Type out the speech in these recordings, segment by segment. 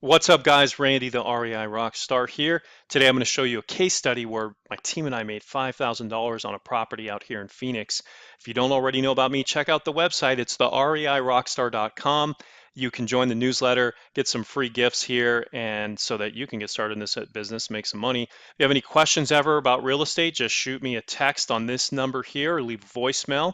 What's up, guys? Randy, the REI Rockstar here. Today I'm going to show you a case study where my team and I made $5,000 on a property out here in Phoenix. If you don't already know about me, check out the website. It's the reirockstar.com. You can join the newsletter, get some free gifts here, and so that you can get started in this business, make some money. If you have any questions ever about real estate, just shoot me a text on this number here or leave a voicemail.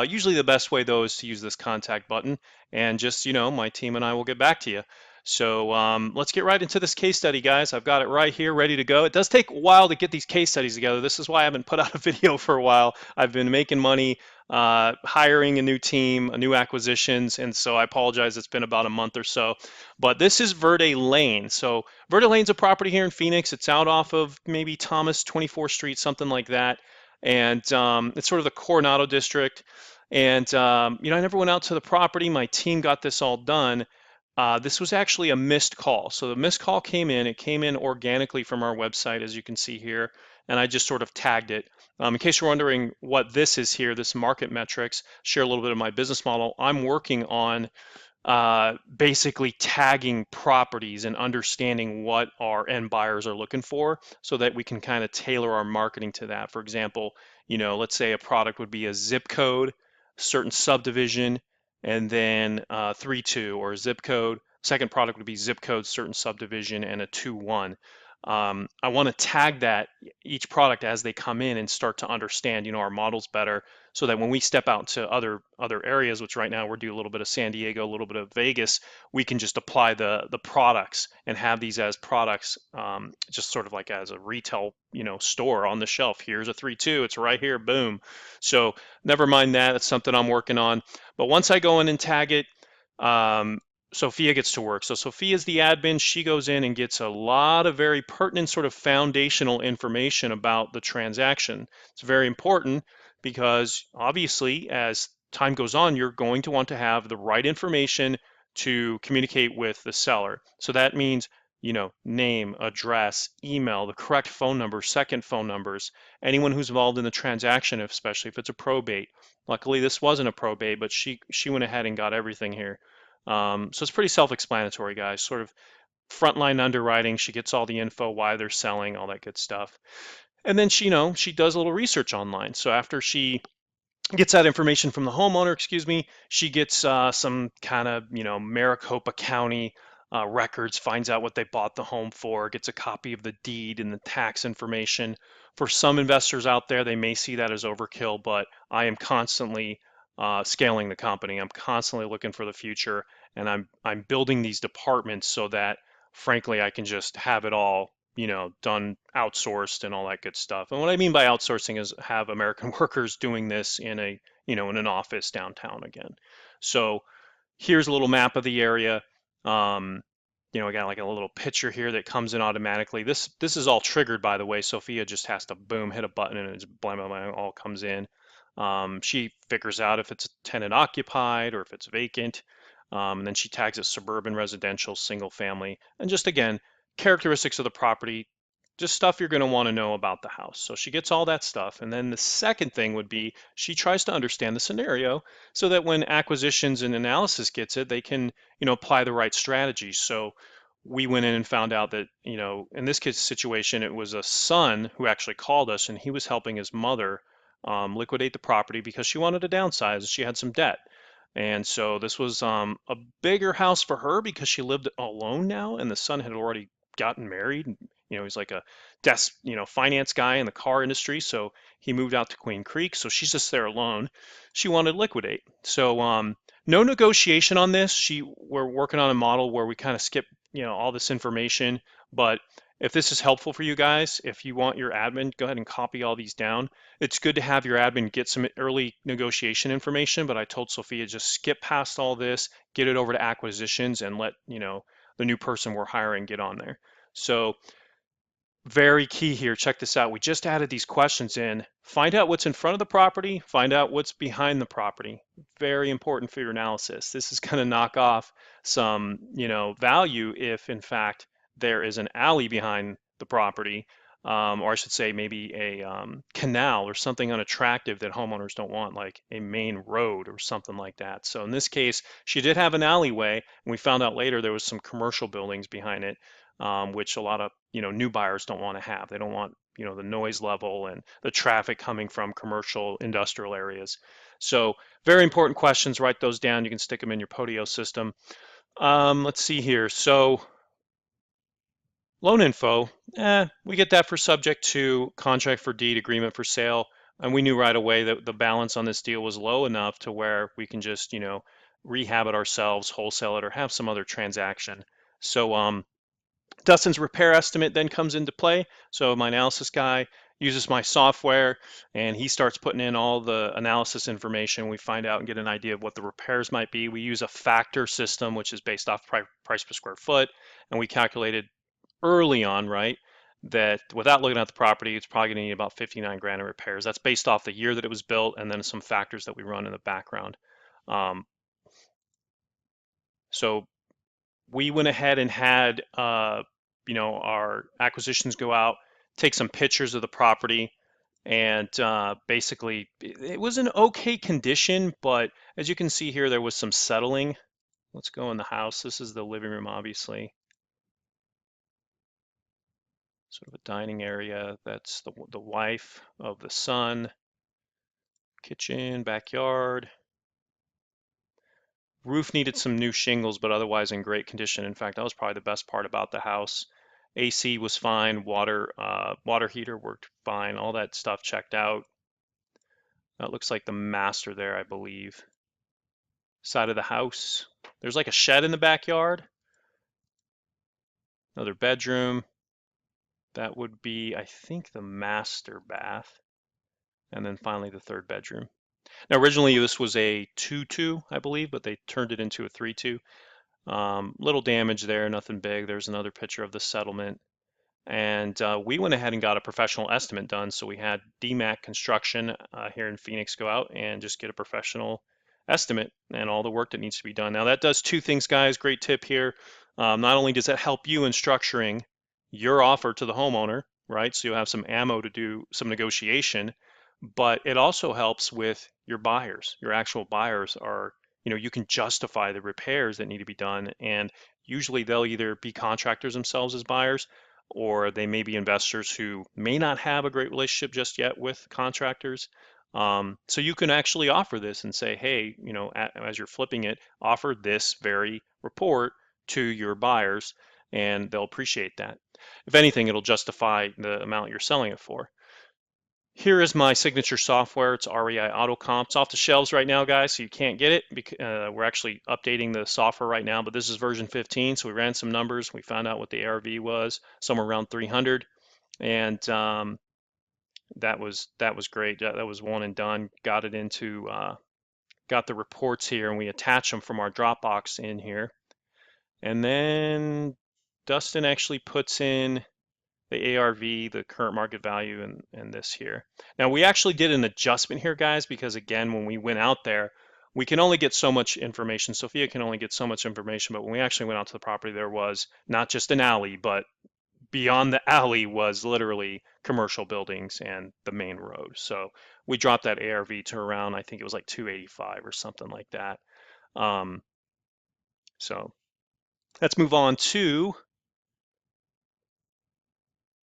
Usually the best way, though, is to use this contact button, and just, my team and I will get back to you. So let's get right into this case study, guys. I've got it right here, ready to go. It does take a while to get these case studies together. This is why I haven't put out a video for a while. I've been making money, hiring a new team, a new acquisitions, and so I apologize. It's been about a month or so. But this is Verde Lane. So Verde Lane's a property here in Phoenix. It's out off of maybe Thomas 24th Street, something like that. And it's sort of the Coronado district. And I never went out to the property. My team got this all done. This was actually a missed call. So the missed call came in. It came in organically from our website, as you can see here, and I just sort of tagged it. In case you're wondering what this is here, this market metrics, share a little bit of my business model. I'm working on basically tagging properties and understanding what our end buyers are looking for so that we can kind of tailor our marketing to that. For example, let's say a product would be a zip code, certain subdivision, and then 3-2 or zip code. Second product would be zip code, certain subdivision, and a 2-1. I want to tag that each product as they come in and start to understand, our models better, so that when we step out to other areas, which right now we're doing a little bit of San Diego, a little bit of Vegas, we can just apply the products and have these as products, just sort of like as a retail, store on the shelf. Here's a 3-2, it's right here, boom. So never mind that. That's something I'm working on. But once I go in and tag it, Sophia gets to work. So Sophia's the admin. She goes in and gets a lot of very pertinent sort of foundational information about the transaction. It's very important because obviously as time goes on, you're going to want to have the right information to communicate with the seller. So that means, name, address, email, the correct phone number, second phone numbers, anyone who's involved in the transaction, especially if it's a probate. Luckily, this wasn't a probate, but she went ahead and got everything here. So it's pretty self-explanatory, guys. Sort of frontline underwriting. She gets all the info, why they're selling, all that good stuff. And then she does a little research online. So after she gets that information from the homeowner, she gets some kind of, Maricopa County records, finds out what they bought the home for, gets a copy of the deed and the tax information. For some investors out there, they may see that as overkill, but I am constantly scaling the company. I'm constantly looking for the future, and I'm building these departments so that, frankly, I can just have it all, done outsourced and all that good stuff. And what I mean by outsourcing is have American workers doing this in in an office downtown again. So here's a little map of the area. Um, I got like a little picture here that comes in automatically. This is all triggered, by the way. Sophia just has to boom, hit a button, and it's blah, blah, blah, all comes in. She figures out if it's tenant occupied or if it's vacant. And then she tags it suburban, residential, single family, and just again, characteristics of the property, just stuff you're going to want to know about the house. So she gets all that stuff. And then the second thing would be she tries to understand the scenario so that when acquisitions and analysis gets it, they can, apply the right strategy. So we went in and found out that, in this kid's situation, it was a son who actually called us and he was helping his mother liquidate the property because she wanted to downsize. She had some debt. And so this was a bigger house for her because she lived alone now, and the son had already gotten married. And, he's like a desk, finance guy in the car industry. So he moved out to Queen Creek. So she's just there alone. She wanted to liquidate. So no negotiation on this. We're working on a model where we kind of skip, all this information. But if this is helpful for you guys, if you want your admin, go ahead and copy all these down. It's good to have your admin get some early negotiation information, but I told Sophia just skip past all this, get it over to acquisitions, and let the new person we're hiring get on there. So very key here. Check this out. We just added these questions in. Find out what's in front of the property, find out what's behind the property. Very important for your analysis. This is going to knock off some, value if in fact there is an alley behind the property. or I should say maybe a canal or something unattractive that homeowners don't want, like a main road or something like that. So in this case, she did have an alleyway, and we found out later there was some commercial buildings behind it, which a lot of new buyers don't want to have. They don't want the noise level and the traffic coming from commercial industrial areas. So very important questions. Write those down. You can stick them in your Podio system. Let's see here. So loan info, we get that for subject to contract for deed, agreement for sale. And we knew right away that the balance on this deal was low enough to where we can just, rehab it ourselves, wholesale it, or have some other transaction. So Dustin's repair estimate then comes into play. So my analysis guy uses my software and he starts putting in all the analysis information. We find out and get an idea of what the repairs might be. We use a factor system, which is based off price per square foot. And we calculated early on, right, that without looking at the property, it's probably going to need about 59 grand in repairs. That's based off the year that it was built and then some factors that we run in the background. Um, so we went ahead and had our acquisitions go out, take some pictures of the property, and basically it was in okay condition, but as you can see here, there was some settling. Let's go in the house. This is the living room, obviously. Sort of a dining area. That's the wife of the son. Kitchen, backyard. Roof needed some new shingles, but otherwise in great condition. In fact, that was probably the best part about the house. AC was fine. Water heater worked fine. All that stuff checked out. That looks like the master there, I believe. Side of the house. There's like a shed in the backyard. Another bedroom. That would be, I think, the master bath. And then finally the third bedroom. Now, originally this was a 2-2, I believe, but they turned it into a 3-2. Little damage there, nothing big. There's another picture of the settlement. And we went ahead and got a professional estimate done. So we had DMAC Construction here in Phoenix go out and just get a professional estimate and all the work that needs to be done. Now that does two things, guys. Great tip here. Not only does that help you in structuring your offer to the homeowner, right? So you'll have some ammo to do some negotiation, but it also helps with your buyers. Your actual buyers are, you can justify the repairs that need to be done. And usually they'll either be contractors themselves as buyers, or they may be investors who may not have a great relationship just yet with contractors. So you can actually offer this and say, hey, as you're flipping it, offer this very report to your buyers, and they'll appreciate that. If anything, it'll justify the amount you're selling it for. Here is my signature software. It's REI AutoComp. It's off the shelves right now, guys, so you can't get it. We're actually updating the software right now, but this is version 15, so we ran some numbers. We found out what the ARV was, somewhere around 300, and that was great. That was one and done. Got it into, got the reports here, and we attach them from our Dropbox in here. And then Dustin actually puts in the ARV, the current market value, and this here. Now we actually did an adjustment here, guys, because again, when we went out there, we can only get so much information. Sophia can only get so much information, but when we actually went out to the property, there was not just an alley, but beyond the alley was literally commercial buildings and the main road. So we dropped that ARV to around, I think it was like 285 or something like that. So let's move on to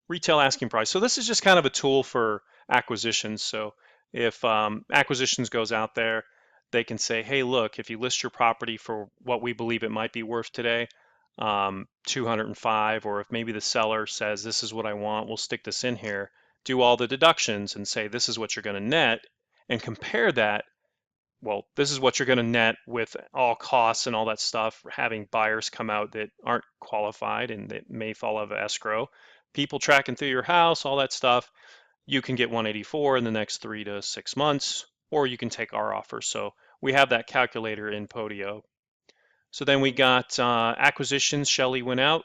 retail asking price. So this is just kind of a tool for acquisitions. So if acquisitions goes out there, they can say, hey, look, if you list your property for what we believe it might be worth today, 205, or if maybe the seller says, this is what I want, we'll stick this in here, do all the deductions and say, this is what you're going to net, and compare that. Well, this is what you're going to net with all costs and all that stuff, having buyers come out that aren't qualified and that may fall out of escrow, people tracking through your house, all that stuff. You can get 184 in the next 3 to 6 months, or you can take our offer. So we have that calculator in Podio. So then we got acquisitions. Shelly went out.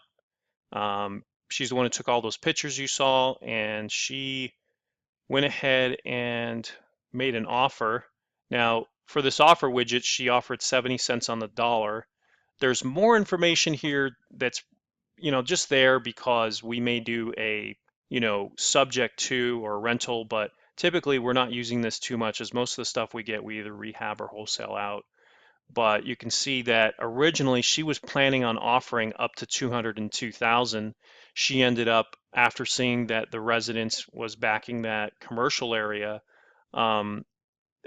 She's the one who took all those pictures you saw, and she went ahead and made an offer. Now, for this offer widget, she offered 70 cents on the dollar. There's more information here that's, just there because we may do a subject to or rental, but typically we're not using this too much as most of the stuff we get, we either rehab or wholesale out. But you can see that originally she was planning on offering up to 202,000. She ended up, after seeing that the residence was backing that commercial area, um,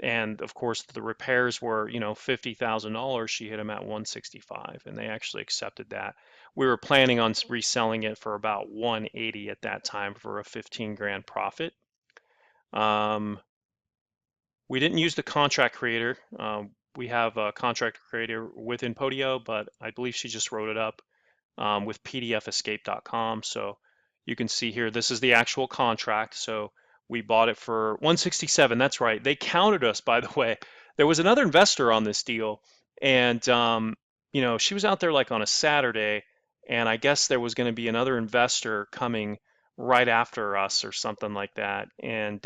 and of course the repairs were, $50,000, she hit them at 165, and they actually accepted that. We were planning on reselling it for about 180 at that time for a 15 grand profit. Um, we didn't use the contract creator. We have a contract creator within Podio, but I believe she just wrote it up with pdfescape.com. So you can see here, this is the actual contract. So we bought it for 167. That's right. They counted us, by the way. There was another investor on this deal, and she was out there like on a Saturday, and I guess there was going to be another investor coming right after us or something like that. And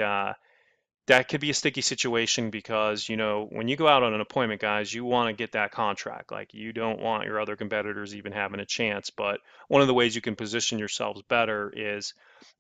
that could be a sticky situation because, when you go out on an appointment, guys, you want to get that contract. Like, you don't want your other competitors even having a chance. But one of the ways you can position yourselves better is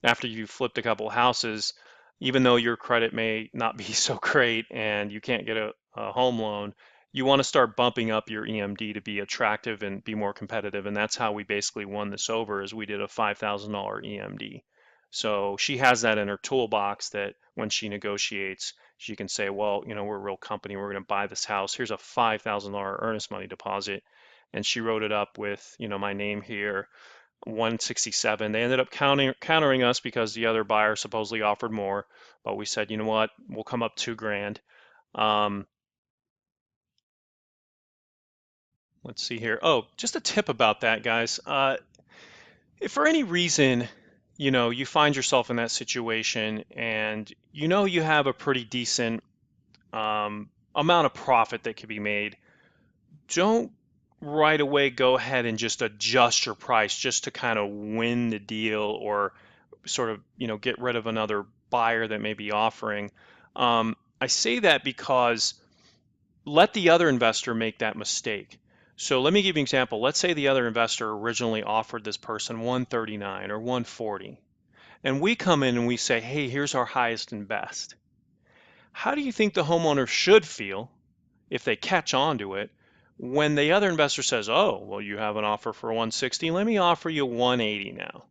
after you've flipped a couple of houses, even though your credit may not be so great and you can't get a home loan, you want to start bumping up your EMD to be attractive and be more competitive. And that's how we basically won this over, is we did a $5,000 EMD. So she has that in her toolbox, that when she negotiates, she can say, well, we're a real company. We're going to buy this house. Here's a $5,000 earnest money deposit. And she wrote it up with, my name here, 167. They ended up countering us because the other buyer supposedly offered more. But we said, you know what, we'll come up 2 grand. Um, let's see here. Oh, just a tip about that, guys. If for any reason, you find yourself in that situation and you have a pretty decent amount of profit that could be made, don't right away go ahead and just adjust your price just to kind of win the deal, or sort of, get rid of another buyer that may be offering. I say that because let the other investor make that mistake. So let me give you an example. Let's say the other investor originally offered this person 139 or 140, and we come in and we say, hey, here's our highest and best. How do you think the homeowner should feel if they catch on to it when the other investor says, oh, well, you have an offer for 160, let me offer you 180 now?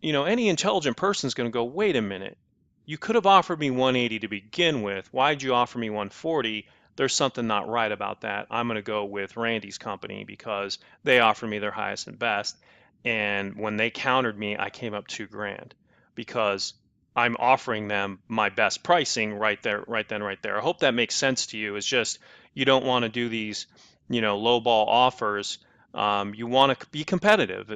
Any intelligent person is going to go, wait a minute, you could have offered me 180 to begin with. Why'd you offer me 140? There's something not right about that. I'm going to go with Randy's company because they offered me their highest and best. And when they countered me, I came up 2 grand because I'm offering them my best pricing right there, right then, right there. I hope that makes sense to you. It's just, you don't want to do these, low ball offers. You want to be competitive,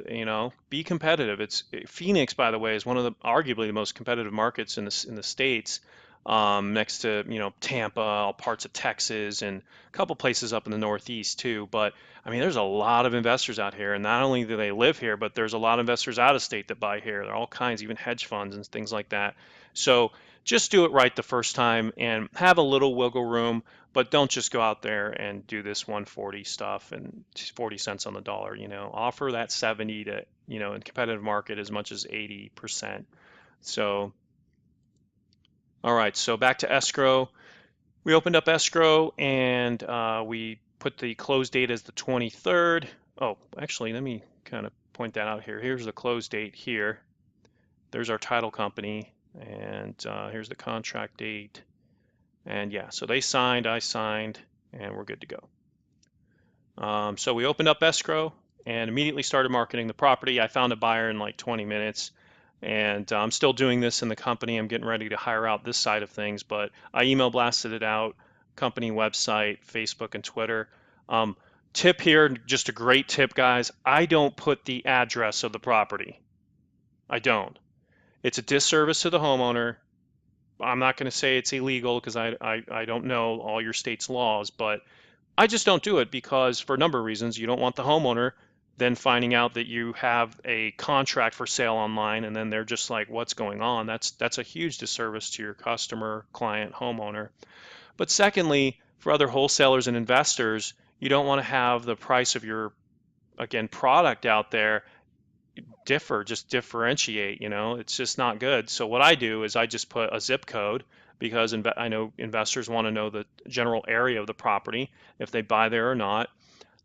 be competitive. It's Phoenix, by the way, is one of the arguably the most competitive markets in the states, next to, Tampa, all parts of Texas, and a couple places up in the Northeast too. But I mean, there's a lot of investors out here, and not only do they live here, but there's a lot of investors out of state that buy here. There are all kinds, even hedge funds and things like that. So just do it right the first time and have a little wiggle room, but don't just go out there and do this 140 stuff and 40 cents on the dollar. Offer that 70 to, in competitive market, as much as 80%. So, all right, so back to escrow. We opened up escrow, and we put the close date as the 23rd. Oh, actually, let me kind of point that out here. Here's the close date here. There's our title company, and here's the contract date. And yeah, so they signed, I signed, and we're good to go. So we opened up escrow and immediately started marketing the property. I found a buyer in like 20 minutes, and I'm still doing this in the company. I'm getting ready to hire out this side of things, but I email blasted it out, company website, Facebook, and Twitter. Tip here, just a great tip, guys. I don't put the address of the property. I don't. It's a disservice to the homeowner. I'm not going to say it's illegal because I don't know all your state's laws, but I just don't do it because, for a number of reasons, you don't want the homeowner then finding out that you have a contract for sale online, and then they're just like, what's going on? That's a huge disservice to your customer, client, homeowner. But secondly, for other wholesalers and investors, you don't want to have the price of your, again, product out there just differentiate, you know, it's just not good. So what I do is I just put a zip code because I know investors want to know the general area of the property, if they buy there or not.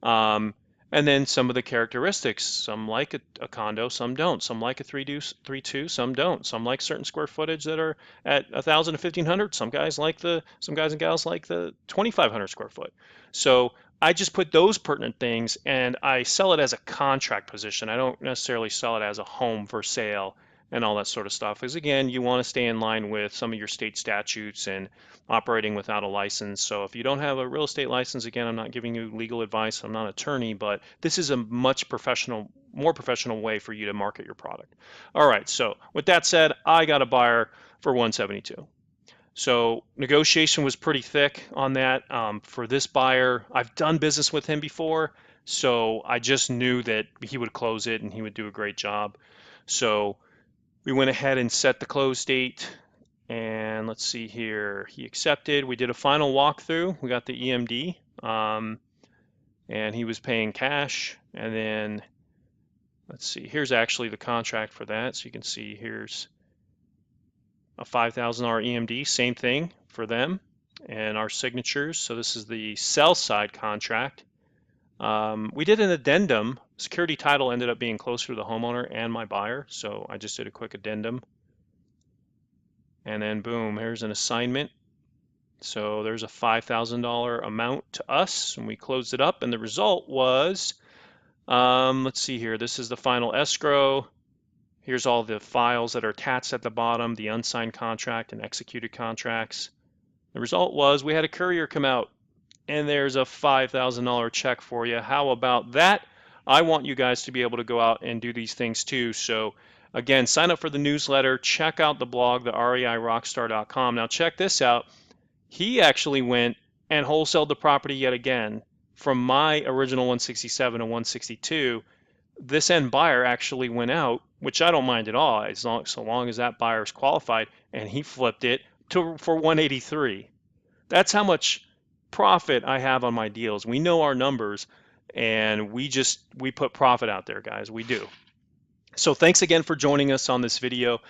Um, and then some of the characteristics, some like a condo, some don't. Some like a 3-2, some don't. Some like certain square footage that are at 1,000 to 1,500. Some guys and gals like the 2,500 square foot. So I just put those pertinent things and I sell it as a contract position. I don't necessarily sell it as a home for sale and all that sort of stuff. Because again, you want to stay in line with some of your state statutes and operating without a license. So if you don't have a real estate license, again, I'm not giving you legal advice. I'm not an attorney, but this is a more professional way for you to market your product. All right. So with that said, I got a buyer for 172. So negotiation was pretty thick on that. For this buyer, I've done business with him before, so I just knew that he would close it and he would do a great job. So we went ahead and set the close date. And let's see here, he accepted. We did a final walkthrough. We got the EMD, and he was paying cash. And then let's see, here's actually the contract for that. So you can see here's a $5,000 EMD, same thing for them, and our signatures. So this is the sell side contract. We did an addendum. Security title ended up being closer to the homeowner and my buyer, so I just did a quick addendum. And then boom, here's an assignment. So there's a $5,000 amount to us, and we closed it up, and the result was, let's see here, this is the final escrow. Here's all the files that are attached at the bottom, the unsigned contract and executed contracts. The result was we had a courier come out, and there's a $5,000 check for you. How about that? I want you guys to be able to go out and do these things too. So again, sign up for the newsletter, check out the blog, the REIRockstar.com. Now check this out. He actually went and wholesaled the property yet again from my original 167 to 162. This end buyer actually went out, which I don't mind at all, so long as that buyer is qualified, and he flipped it for 183. That's how much profit I have on my deals. We know our numbers, and we put profit out there, guys. We do. So thanks again for joining us on this video.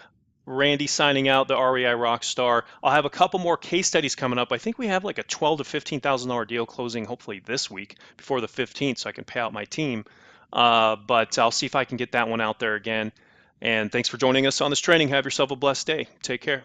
Randy signing out, the REI Rockstar. I'll have a couple more case studies coming up. I think we have like a $12,000 to $15,000 deal closing hopefully this week before the 15th, so I can pay out my team. But I'll see if I can get that one out there again. And thanks for joining us on this training. Have yourself a blessed day. Take care.